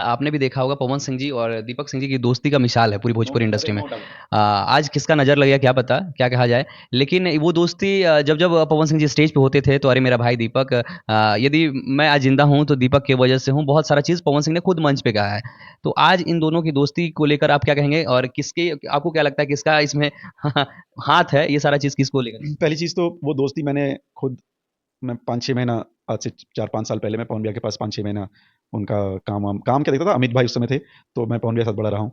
आपने भी देखा होगा पवन सिंह जी और दीपक सिंह जी की दोस्ती का मिसाल है पूरी नो भोजपुरी अरे इंडस्ट्री में। No doubt. आज किसका नज़र लग गया क्या पता, क्या कहा जाए। लेकिन वो दोस्ती जब जब पवन सिंह जी स्टेज पे होते थे तो अरे मेरा भाई दीपक, यदि मैं आज जिंदा हूँ तो दीपक की वजह से हूँ, बहुत सारा चीज़ पवन सिंह ने खुद मंच पे कहा है। तो आज इन दोनों की दोस्ती को लेकर आप क्या कहेंगे, और किसके, आपको क्या लगता है किसका इसमें हाथ है, ये सारा चीज़ किसको लेकर? पहली चीज़ तो वो दोस्ती खुद मैं 5-6 महीना, आज से 4-5 साल पहले मैं पवन भैया के पास 5-6 महीना उनका काम क्या देखता था। अमित भाई उस समय थे, तो मैं पवन भैया के साथ बड़ा रहा हूँ।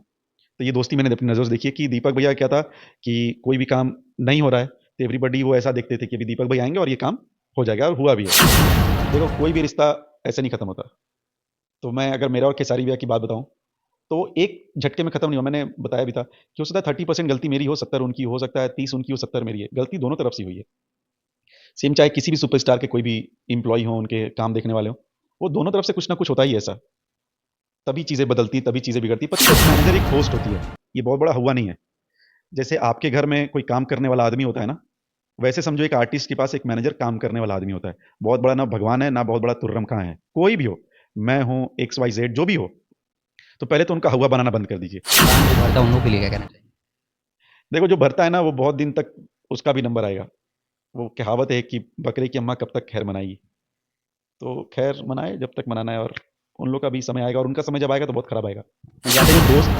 तो ये दोस्ती मैंने अपनी नज़र से देखी है कि दीपक भैया क्या था कि कोई भी काम नहीं हो रहा है, तो एवरीबॉडी वो ऐसा देखते थे कि अभी दीपक भाई आएँगे और ये काम हो जाएगा, और हुआ भी है। देखो, कोई भी रिश्ता ऐसे नहीं खत्म होता। तो मैं अगर मेरा और खेसारी भैया की बात बताऊँ, तो एक झटके में खत्म नहीं हुआ। मैंने बताया भी था कि हो सकता है 30% गलती मेरी हो, 70 उनकी हो सकता है, 30 उनकी हो, 70 मेरी है। गलती दोनों तरफ से हुई है। सेम चाहे किसी भी सुपरस्टार के कोई भी एम्प्लॉय हो, उनके काम देखने वाले हों, वो दोनों तरफ से कुछ ना कुछ होता ही है ऐसा। तभी चीज़ें बदलती, तभी चीज़ें बिगड़ती। पर मैनेजर एक होस्ट होती है, ये बहुत बड़ा हुआ नहीं है। जैसे आपके घर में कोई काम करने वाला आदमी होता है ना, वैसे समझो एक आर्टिस्ट के पास एक मैनेजर काम करने वाला आदमी होता है। बहुत बड़ा ना भगवान है, ना बहुत बड़ा तुर्रम खां है। कोई भी हो, मैं हूँ, एक्स वाई जेड जो भी हो, तो पहले तो उनका हुआ बनाना बंद कर दीजिए। काम जो भरता है उन लोगों के लिए क्या कहना चाहिए? देखो, जो भरता है ना, वो बहुत दिन तक उसका भी नंबर आएगा। वो कहावत है कि बकरे की अम्मा कब तक खैर मनाएगी। तो खैर मनाए जब तक मनाना है, और उन लोग का भी समय आएगा, और उनका समय जब आएगा तो बहुत खराब आएगा। या तो ये दोस्त,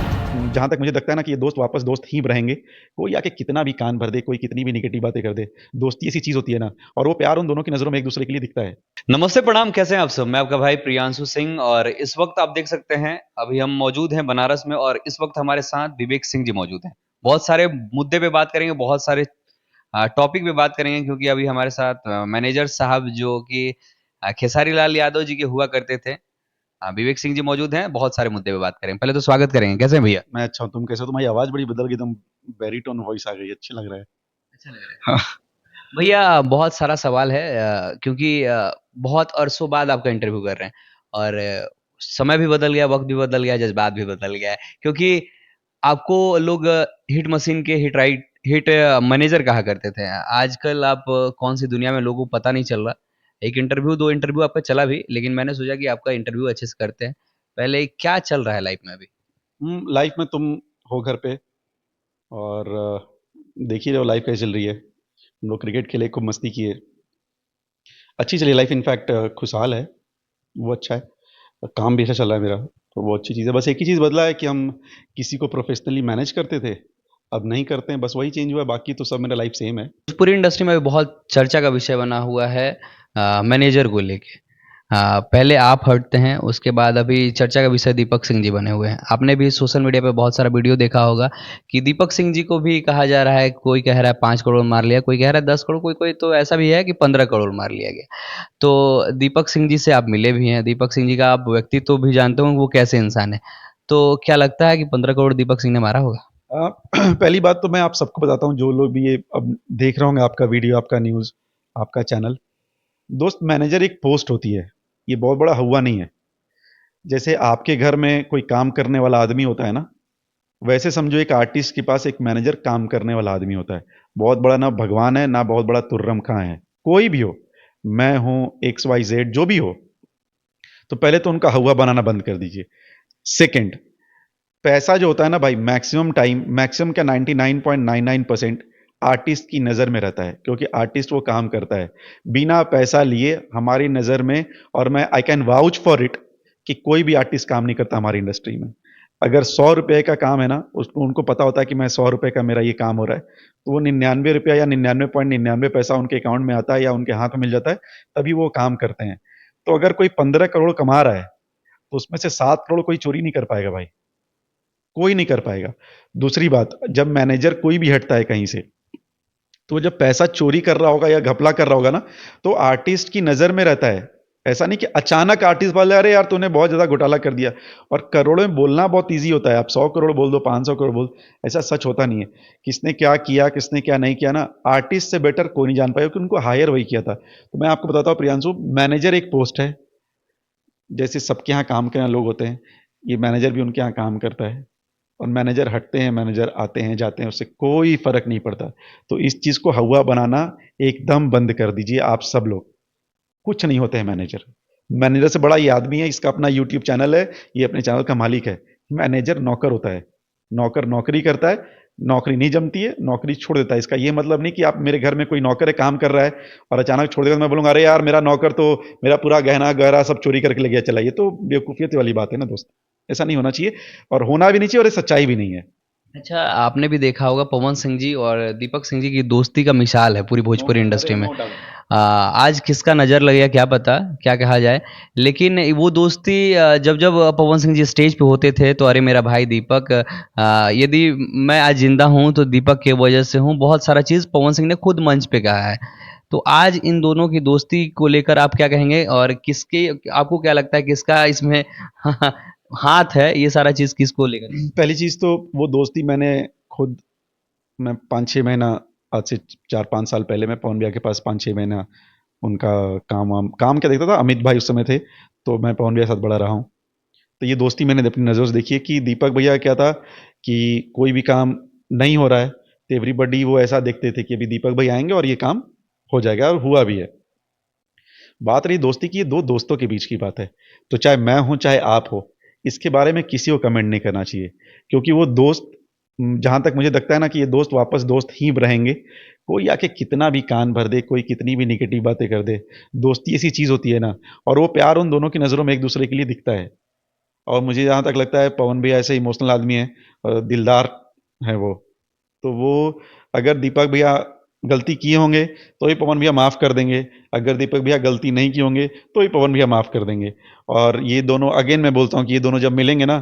जहाँ तक मुझे लगता है ना कि ये दोस्त वापस दोस्त ही रहेंगे। कोई आके कितना भी कान भर दे, कोई कितनी भी निगेटिव बातें कर दे, दोस्ती ऐसी चीज़ होती है ना, और वो प्यार उन दोनों की नज़रों में एक दूसरे के लिए दिखता है। नमस्ते प्रणाम, कैसे हैं आप सब? मैं आपका भाई प्रियांशु सिंह, और इस वक्त आप देख सकते हैं अभी हम मौजूद हैं बनारस में, और इस वक्त हमारे साथ विवेक सिंह जी मौजूद हैं। बहुत सारे मुद्दे पे बात करेंगे, बहुत सारे टॉपिक पे बात करेंगे, क्योंकि अभी हमारे साथ मैनेजर साहब जो कि खेसारी लाल यादव जी के हुआ करते थे, विवेक सिंह जी मौजूद हैं। बहुत सारे मुद्दे पे बात करेंगे। पहले तो स्वागत करेंगे, कैसे हैं भैया? मैं अच्छा हूँ, तुम कैसे हो? तुम्हारी आवाज़ बड़ी बदल गई, एकदम बैरीटोन वॉइस आ गई, अच्छा लग रहा है। अच्छा लग रहा है हाँ। भैया। बहुत सारा सवाल है, क्योंकि बहुत अरसों बाद आपका इंटरव्यू कर रहे हैं, और समय भी बदल गया, वक्त भी बदल गया, जज्बात भी बदल गया है। क्योंकि आपको लोग हिट मशीन के हिट राइट हिट मैनेजर कहा करते थे। आजकल आप कौन सी दुनिया में, लोगों को पता नहीं चल रहा। एक इंटरव्यू, दो इंटरव्यू आपका चला भी, लेकिन मैंने सोचा कि आपका इंटरव्यू अच्छे से करते हैं। पहले क्या चल रहा है लाइफ में अभी? लाइफ में तुम हो घर पे, और देख ही रहे हो लाइफ कैसे चल रही है। हम लोग क्रिकेट खेले, खूब मस्ती किए, अच्छी चली लाइफ। इनफैक्ट खुशहाल है, वो अच्छा है। और काम भी अच्छा चल रहा है मेरा, तो वो अच्छी चीज़ है। बस एक ही चीज़ बदला है कि हम किसी को प्रोफेशनली मैनेज करते थे, अब नहीं करते हैं। बस वही चेंज हुआ है, बाकी तो सब मेरा लाइफ सेम है। भोजपुरी इंडस्ट्री में भी बहुत चर्चा का विषय बना हुआ है मैनेजर को लेके। पहले आप हटते हैं, उसके बाद अभी चर्चा का विषय दीपक सिंह जी बने हुए हैं। आपने भी सोशल मीडिया पे बहुत सारा वीडियो देखा होगा कि दीपक सिंह जी को भी कहा जा रहा है, कोई कह रहा है 5 करोड़ मार लिया, कोई कह रहा है 10 करोड़, कोई कोई तो ऐसा भी है कि 15 करोड़ मार लिया गया। तो दीपक सिंह जी से आप मिले भी हैं, दीपक सिंह जी का आप व्यक्तित्व भी जानते हो वो कैसे इंसान है। तो क्या लगता है कि 15 करोड़ दीपक सिंह ने मारा होगा? पहली बात तो मैं आप सबको बताता हूँ, जो लोग भी ये अब देख रहे होंगे आपका वीडियो, आपका न्यूज़, आपका चैनल। दोस्त, मैनेजर एक पोस्ट होती है, ये बहुत बड़ा हुआ नहीं है। जैसे आपके घर में कोई काम करने वाला आदमी होता है ना, वैसे समझो एक आर्टिस्ट के पास एक मैनेजर काम करने वाला आदमी होता है। बहुत बड़ा ना भगवान है, ना बहुत बड़ा तुर्रम खां है। कोई भी हो, मैं हूँ, एक्स वाई जेड जो भी हो, तो पहले तो उनका हुआ बनाना बंद कर दीजिए। सेकंड, पैसा जो होता है ना भाई, मैक्सिमम टाइम, मैक्सिमम क्या 99.99% आर्टिस्ट की नज़र में रहता है, क्योंकि आर्टिस्ट वो काम करता है बिना पैसा लिए हमारी नज़र में। और मैं I can vouch for it कि कोई भी आर्टिस्ट काम नहीं करता हमारी इंडस्ट्री में। अगर 100 रुपये का काम है ना, उसको उनको पता होता है कि मैं 100 रुपये का मेरा ये काम हो रहा है, तो वो 99 रुपया या 99.99 पैसा उनके अकाउंट में आता है या उनके हाथ में मिल जाता है, तभी वो काम करते हैं। तो अगर कोई 15 करोड़ कमा रहा है, तो उसमें से 7 करोड़ कोई चोरी नहीं कर पाएगा भाई, कोई नहीं कर पाएगा। दूसरी बात, जब मैनेजर कोई भी हटता है कहीं से, तो वो जब पैसा चोरी कर रहा होगा या घपला कर रहा होगा ना, तो आर्टिस्ट की नज़र में रहता है। ऐसा नहीं कि अचानक आर्टिस्ट बोले अरे यार तूने बहुत ज़्यादा घोटाला कर दिया। और करोड़ों में बोलना बहुत ईजी होता है, आप 100 करोड़ बोल दो, 500 करोड़ बोल, ऐसा सच होता नहीं है। किसने क्या किया, किसने क्या नहीं किया ना, आर्टिस्ट से बेटर कोई नहीं जान पाएगा, क्योंकि उनको हायर वही किया था। तो मैं आपको बताता हूँ प्रियांशु, मैनेजर एक पोस्ट है। जैसे सबके यहाँ काम करने लोग होते हैं, ये मैनेजर भी उनके यहाँ काम करता है। और मैनेजर हटते हैं, मैनेजर आते हैं जाते हैं, उससे कोई फर्क नहीं पड़ता। तो इस चीज़ को हवा बनाना एकदम बंद कर दीजिए आप सब लोग। कुछ नहीं होते हैं मैनेजर, मैनेजर से बड़ा ये आदमी है, इसका अपना यूट्यूब चैनल है, ये अपने चैनल का मालिक है। मैनेजर नौकर होता है, नौकर नौकरी करता है, नौकरी नहीं जमती है, नौकरी छोड़ देता है। इसका ये मतलब नहीं कि आप मेरे घर में कोई नौकर है, काम कर रहा है और अचानक छोड़ देगा तो मैं बोलूंगा अरे यार मेरा नौकर तो मेरा पूरा गहना गहरा सब चोरी करके ले गया, चला। ये तो बेवकूफियत वाली बात है ना दोस्त, ऐसा नहीं होना चाहिए और होना भी नहीं चाहिए और ये सच्चाई भी नहीं है। अच्छा, आपने भी देखा होगा पवन सिंह जी और दीपक सिंह जी की दोस्ती का मिसाल है पूरी नो भोजपुरी अरे इंडस्ट्री में। No doubt. आज किसका नज़र लग गया क्या पता, क्या कहा जाए। लेकिन वो दोस्ती जब जब पवन सिंह जी स्टेज पे होते थे तो अरे मेरा भाई दीपक, यदि मैं आज जिंदा हूँ तो दीपक के वजह से हूँ, बहुत सारा चीज़ पवन सिंह ने खुद मंच पे कहा है। तो आज इन दोनों की दोस्ती को लेकर आप क्या कहेंगे, और किसके, आपको क्या लगता है किसका इसमें हाथ है, ये सारा चीज़ किसको लेकर? पहली चीज तो वो दोस्ती मैंने खुद, मैं 5-6 महीना, आज से 4-5 साल पहले मैं पवन भैया के पास 5-6 महीना उनका काम क्या देखता था। अमित भाई उस समय थे, तो मैं पवन भैया के साथ बड़ा रहा हूँ। तो ये दोस्ती मैंने अपनी नज़रों से देखी है कि दीपक भैया क्या था कि कोई भी काम नहीं हो रहा है तो एवरीबडी वो ऐसा देखते थे कि अभी दीपक भाई आएंगे और ये काम हो जाएगा, और हुआ भी है। बात रही दोस्ती की, ये दो दोस्तों के बीच की बात है, तो चाहे मैं हूं चाहे आप हो, इसके बारे में किसी को कमेंट नहीं करना चाहिए, क्योंकि वो दोस्त, जहां तक मुझे लगता है ना कि ये दोस्त वापस दोस्त ही रहेंगे। कोई आके कितना भी कान भर दे, कोई कितनी भी निगेटिव बातें कर दे, दोस्ती ऐसी चीज होती है ना, और वो प्यार उन दोनों की नजरों में एक दूसरे के लिए दिखता है। और मुझे जहां तक लगता है पवन भैया ऐसे इमोशनल आदमी है, दिलदार है वो। तो वो, अगर दीपक भैया गलती किए होंगे तो ही पवन भैया माफ़ कर देंगे, अगर दीपक भैया गलती नहीं किए होंगे तो ही पवन भैया माफ़ कर देंगे। और ये दोनों, अगेन मैं बोलता हूँ कि ये दोनों जब मिलेंगे ना,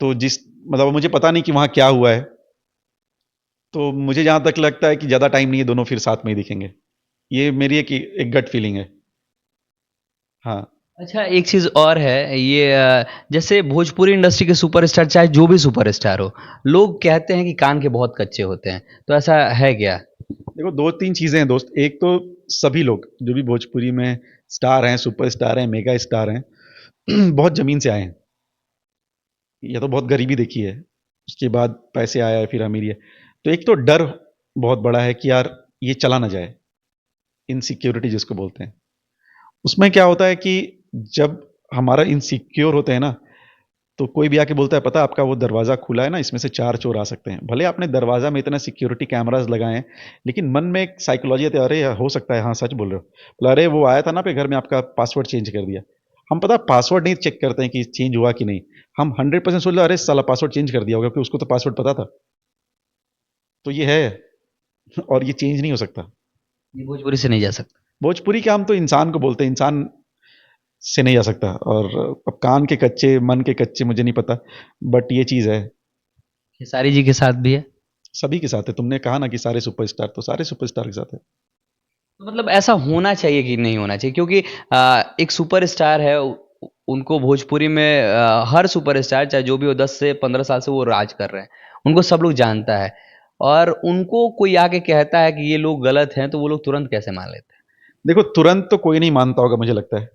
तो जिस, मतलब मुझे पता नहीं कि वहाँ क्या हुआ है, तो मुझे जहाँ तक लगता है कि ज़्यादा टाइम नहीं है दोनों फिर साथ में ही दिखेंगे। ये मेरी एक गट फीलिंग है। हाँ। अच्छा, एक चीज़ और है, ये जैसे भोजपुरी इंडस्ट्री के सुपरस्टार, चाहे जो भी सुपरस्टार हो, लोग कहते हैं कि कान के बहुत कच्चे होते हैं, तो ऐसा है क्या? देखो, दो तीन चीज़ें हैं दोस्त। एक तो सभी लोग जो भी भोजपुरी में स्टार हैं, सुपर स्टार हैं, मेगा स्टार हैं, बहुत ज़मीन से आए हैं, या तो बहुत गरीबी देखी है, उसके बाद पैसे आया है, फिर अमीरी है। तो एक तो डर बहुत बड़ा है कि यार ये चला ना जाए, इनसिक्योरिटी जिसको बोलते हैं। उसमें क्या होता है कि जब हमारा इनसिक्योर होते हैं ना, तो कोई भी आके बोलता है पता है आपका वो दरवाज़ा खुला है ना, इसमें से 4 चोर आ सकते हैं। भले आपने दरवाज़ा में इतना सिक्योरिटी कैमरास लगाए हैं, लेकिन मन में एक साइकोलॉजी आती है, अरे हो सकता है, हाँ सच बोल रहे हो, बोला अरे वो आया था ना पे घर में, आपका पासवर्ड चेंज कर दिया। हम पता पासवर्ड नहीं चेक करते हैं कि चेंज हुआ कि नहीं, हम 100% सोच रहे अरे साला पासवर्ड चेंज कर दिया होगा, क्योंकि उसको तो पासवर्ड पता था। तो ये है, और ये चेंज नहीं हो सकता। ये भोजपुरी से नहीं जा सकता। भोजपुरी का हम तो इंसान को बोलते हैं, इंसान से नहीं जा सकता। और अब कान के कच्चे मन के कच्चे मुझे नहीं पता, बट ये चीज़ है, खेसारी जी के साथ भी है। सभी के साथ है। तुमने कहा ना कि सारे सुपरस्टार, तो सारे सुपरस्टार के साथ है। तो मतलब ऐसा होना चाहिए कि नहीं होना चाहिए, क्योंकि एक सुपरस्टार है, उनको भोजपुरी में हर सुपरस्टार चाहे जो भी हो 10 से 15 साल से वो राज कर रहे हैं, उनको सब लोग जानता है, और उनको कोई आके कहता है कि ये लोग गलत हैं तो वो लोग तुरंत कैसे मान लेते हैं? देखो, तुरंत तो कोई नहीं मानता होगा, मुझे लगता है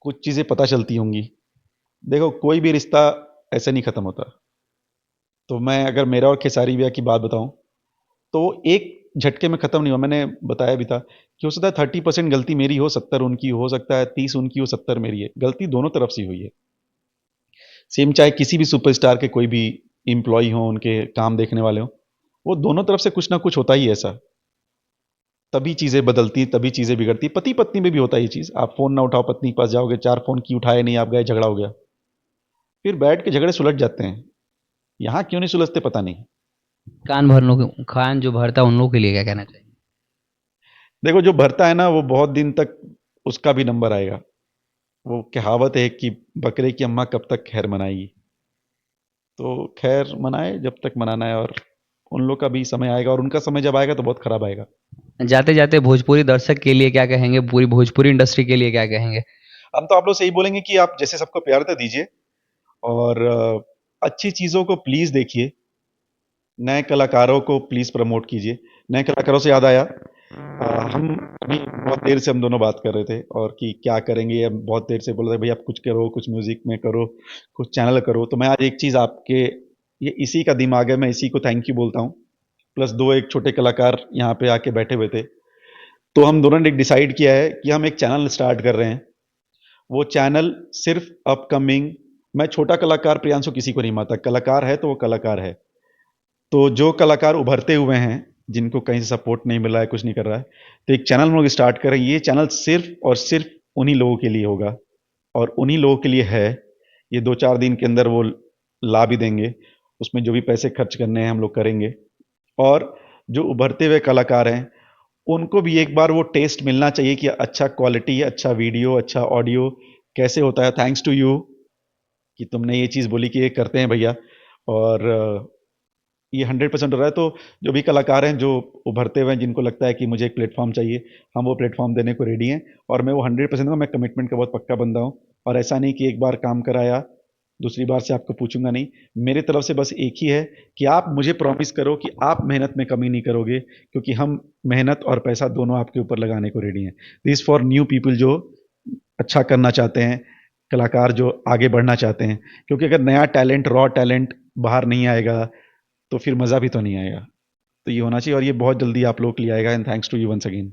कुछ चीज़ें पता चलती होंगी। देखो, कोई भी रिश्ता ऐसे नहीं खत्म होता। तो मैं अगर मेरा और खेसारी भैया की बात बताऊं, तो एक झटके में खत्म नहीं हुआ। मैंने बताया भी था कि हो सकता है 30% गलती मेरी हो, 70 उनकी हो सकता है, 30 उनकी हो, 70 मेरी है। गलती दोनों तरफ से हुई है। सेम चाहे किसी भी सुपरस्टार के कोई भी एम्प्लॉय हो, उनके काम देखने वाले हो, वो दोनों तरफ से कुछ ना कुछ होता ही है ऐसा। तभी चीज़ें बदलती, तभी चीज़ें बिगड़ती। पति पत्नी में भी होता है ये चीज़। आप फ़ोन ना उठाओ, पत्नी के पास जाओगे, 4 फ़ोन की उठाए नहीं, आप गए, झगड़ा हो गया, फिर बैठ के झगड़े सुलझ जाते हैं। यहाँ क्यों नहीं सुलझते पता नहीं। कान जो भरता है उन लोगों के लिए क्या कहना चाहिए? देखो, जो भरता है ना वो बहुत दिन तक उसका भी नंबर आएगा। वो कहावत है कि बकरे की अम्मा कब तक खैर मनाएगी। तो खैर मनाए जब तक मनाना है, और उन लोग का भी समय आएगा, और उनका समय जब आएगा तो बहुत खराब आएगा। जाते जाते भोजपुरी दर्शक के लिए क्या कहेंगे, पूरी भोजपुरी इंडस्ट्री के लिए क्या कहेंगे? हम तो आप लोग से यही बोलेंगे कि आप जैसे सबको प्यार तो दीजिए, और अच्छी चीज़ों को प्लीज़ देखिए, नए कलाकारों को प्लीज़ प्रमोट कीजिए। नए कलाकारों से याद आया, हम अभी बहुत देर से हम दोनों बात कर रहे थे, और कि क्या करेंगे, या बहुत देर से बोल रहे थे भाई आप कुछ करो, कुछ म्यूजिक में करो, कुछ चैनल करो। तो मैं आज एक चीज़ आपके, ये इसी का दिमाग है, मैं इसी को थैंक यू बोलता हूँ। प्लस दो एक छोटे कलाकार यहाँ पे आके बैठे हुए थे, तो हम दोनों ने डिसाइड किया है कि हम एक चैनल स्टार्ट कर रहे हैं, वो चैनल सिर्फ अपकमिंग, मैं छोटा कलाकार प्रियांशु किसी को नहीं मानता, कलाकार है तो वो कलाकार है। तो जो कलाकार उभरते हुए हैं, जिनको कहीं से सपोर्ट नहीं मिल रहा है, कुछ नहीं कर रहा है, तो एक चैनल हम लोग स्टार्ट करें। ये चैनल सिर्फ और सिर्फ उन्हीं लोगों के लिए होगा और उन्हीं लोगों के लिए है। ये 2-4 दिन के अंदर वो ला भी देंगे। उसमें जो भी पैसे खर्च करने हैं हम लोग करेंगे। और जो उभरते हुए कलाकार हैं, उनको भी एक बार वो टेस्ट मिलना चाहिए कि अच्छा क्वालिटी, अच्छा वीडियो, अच्छा ऑडियो कैसे होता है। थैंक्स टू यू कि तुमने ये चीज़ बोली कि ये करते हैं भैया। और ये 100% हो रहा है। तो जो भी कलाकार हैं जो उभरते हुए हैं, जिनको लगता है कि मुझे एक प्लेटफॉर्म चाहिए, हम वो प्लेटफॉर्म देने को रेडी हैं। और मैं वो 100% दूंगा। मैं कमिटमेंट का बहुत पक्का बंदा हूँ। और ऐसा नहीं कि एक बार काम कराया दूसरी बार से आपको पूछूंगा नहीं। मेरी तरफ से बस एक ही है कि आप मुझे प्रॉमिस करो कि आप मेहनत में कमी नहीं करोगे, क्योंकि हम मेहनत और पैसा दोनों आपके ऊपर लगाने को रेडी हैं। दिस फॉर न्यू पीपल जो अच्छा करना चाहते हैं, कलाकार जो आगे बढ़ना चाहते हैं। क्योंकि अगर नया टैलेंट, रॉ टैलेंट बाहर नहीं आएगा तो फिर मज़ा भी तो नहीं आएगा। तो ये होना चाहिए और ये बहुत जल्दी आप लोगों के लिए आएगा। And thanks to you once again.